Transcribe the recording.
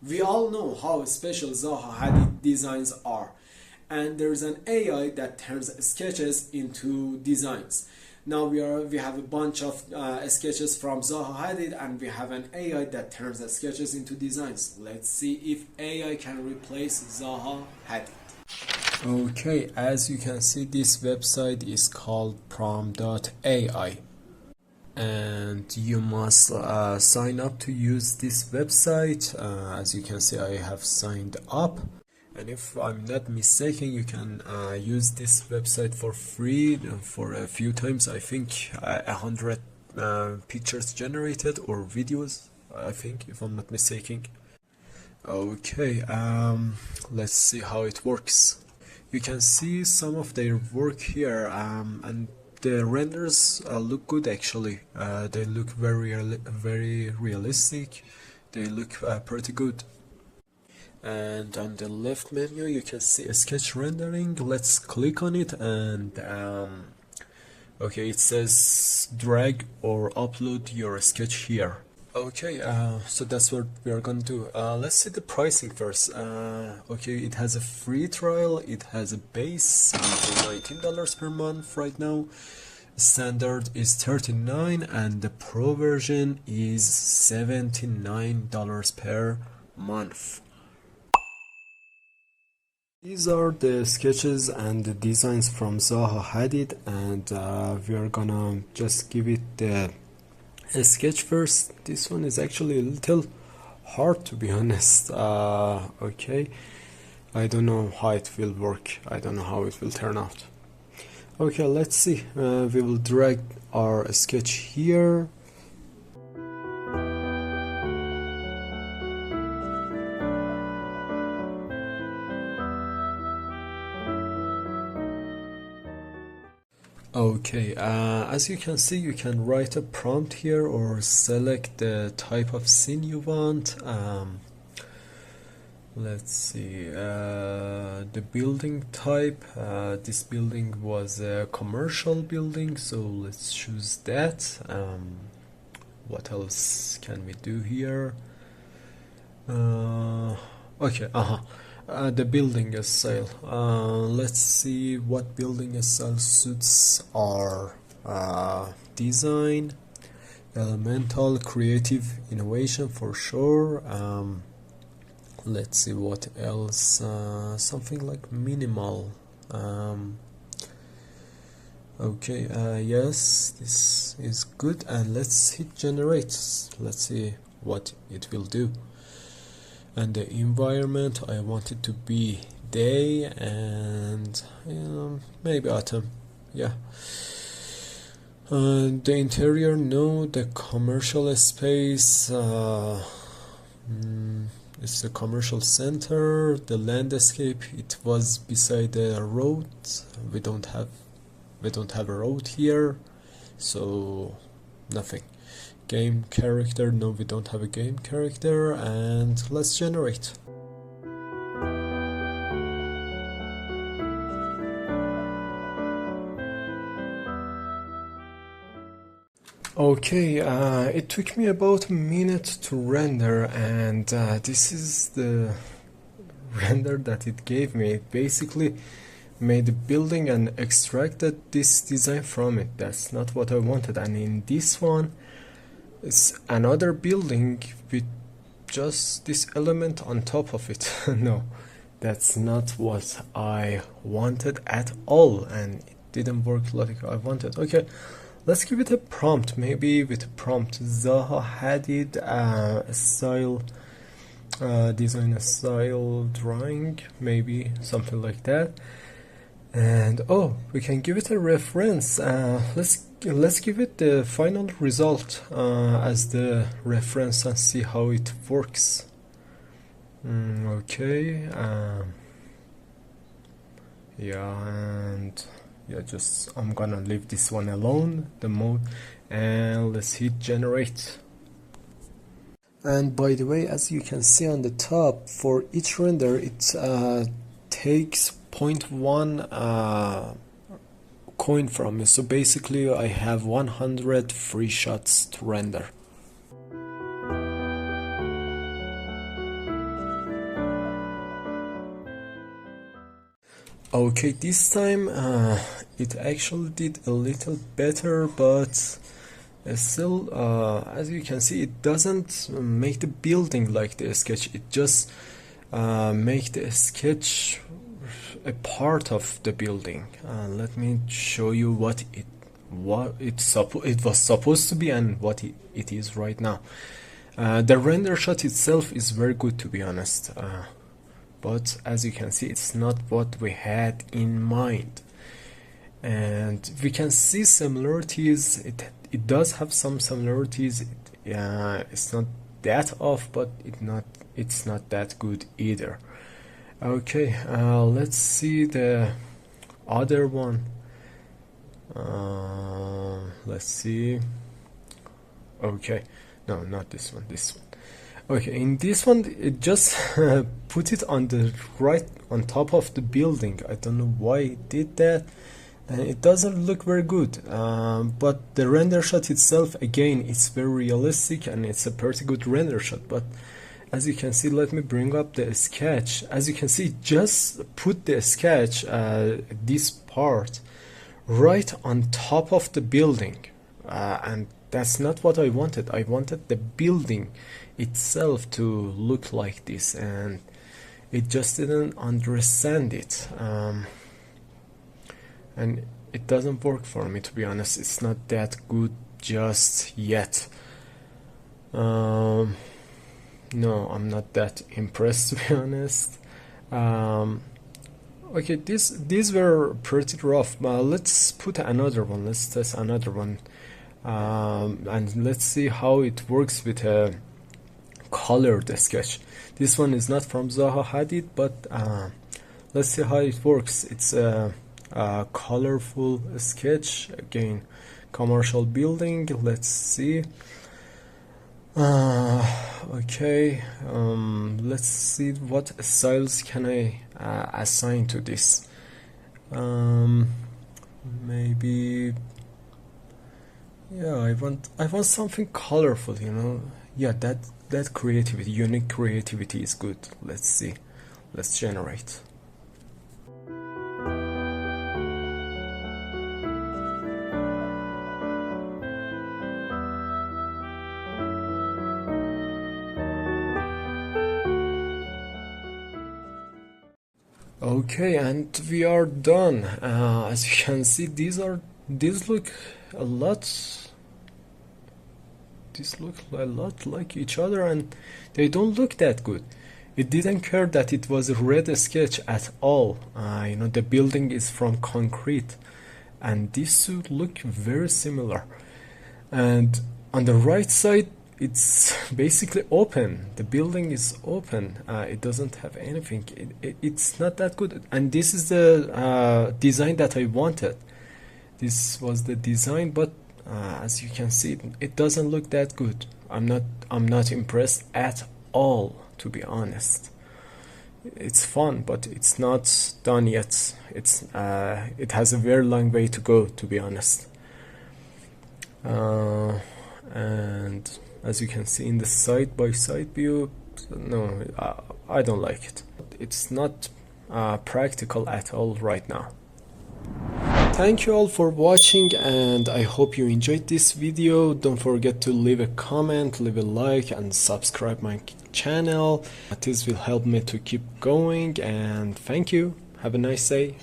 We all know how special Zaha Hadid designs are, and there's an AI that turns sketches into designs. Now we have a bunch of sketches from Zaha Hadid, and we have an AI that turns the sketches into designs. Let's see if AI can replace Zaha Hadid. Okay, as you can see, this website is called PromeAI, and you must sign up to use this website. As you can see, I have signed up, and if I'm not mistaken, you can use this website for free for a few times. I think 100 pictures generated or videos, I think, if I'm not mistaken. Okay, let's see how it works. You can see some of their work here, and the renders look good actually. They look very realistic. They look pretty good. And on the left menu you can see a sketch rendering. Let's click on it, and okay, it says drag or upload your sketch here. Okay, so that's what we are gonna do. Let's see the pricing first. Okay, it has a free trial, it has a base for $19 per month right now. Standard is $39, and the pro version is $79 per month. These are the sketches and the designs from Zaha Hadid, and we are gonna just give it the sketch first. This one is actually a little hard, to be honest. Okay, I don't know how it will work. I don't know how it will turn out. Okay, let's see. We will drag our sketch here. Okay, as you can see, you can write a prompt here or select the type of scene you want. Let's see, the building type. This building was a commercial building, so let's choose that. What else can we do here? Okay, the building style. Let's see what building style suits our design. Elemental, creative, innovation for sure. Let's see what else. Something like minimal. Okay, yes, this is good, and let's hit generate. Let's see what it will do. And the environment, I want it to be day and maybe autumn. Yeah. The interior, no. The commercial space, it's the commercial center. The landscape, it was beside the road. We don't have a road here, so nothing. Game character, no, we don't have a game character, and let's generate. Okay, it took me about a minute to render, and this is the render that it gave me. It basically made a building and extracted this design from it. That's not what I wanted. And in this one, it's another building with just this element on top of it. No, that's not what I wanted at all, and it didn't work like I wanted. Okay, let's give it a prompt. Maybe with a prompt Zaha Hadid style design style drawing, maybe something like that. And we can give it a reference. Let's give it the final result as the reference and see how it works. Okay, yeah, and yeah, just I'm gonna leave this one alone, the mode, and let's hit generate. And by the way, as you can see on the top, for each render it takes 0.1 coin from me. So basically I have 100 free shots to render. Okay, this time it actually did a little better, but still, as you can see, it doesn't make the building like the sketch. It just make the sketch a part of the building. Let me show you what it was supposed to be and what it is right now. The render shot itself is very good, to be honest, but as you can see, it's not what we had in mind, and we can see similarities. It does have some similarities. It's not that off, but it's not that good either. Okay, let's see the other one. Let's see. Okay, no, not this one, this one. Okay, in this one, it just put it on the right on top of the building. I don't know why it did that, and it doesn't look very good. But the render shot itself, again, it's very realistic and it's a pretty good render shot. But as you can see, let me bring up the sketch. As you can see, just put the sketch, this part, right on top of the building, and that's not what I wanted. I wanted the building itself to look like this, and it just didn't understand it, and it doesn't work for me, to be honest. It's not that good just yet. No, I'm not that impressed, to be honest. Okay, these were pretty rough. Let's put another one. Let's test another one, and let's see how it works with a colored sketch. This one is not from Zaha Hadid, but let's see how it works. It's a colorful sketch. Again, commercial building. Let's see. Okay, let's see what styles can I assign to this. Maybe, yeah, I want something colorful, you know. Yeah, that creativity, unique creativity is good. Let's see. Let's generate. Okay, and we are done. As you can see, these look a lot like each other, and they don't look that good. It didn't care that it was a red sketch at all. You know, the building is from concrete, and these two look very similar. And on the right side, it's basically open. The building is open. It doesn't have anything. It's not that good. And this is the design that I wanted. This was the design, but as you can see, it doesn't look that good. I'm not impressed at all, to be honest. It's fun, but it's not done yet. It has a very long way to go, to be honest. And as you can see in the side-by-side view, no, I don't like it. It's not practical at all right now. Thank you all for watching, and I hope you enjoyed this video. Don't forget to leave a comment, leave a like, and subscribe my channel. This will help me to keep going, and thank you. Have a nice day.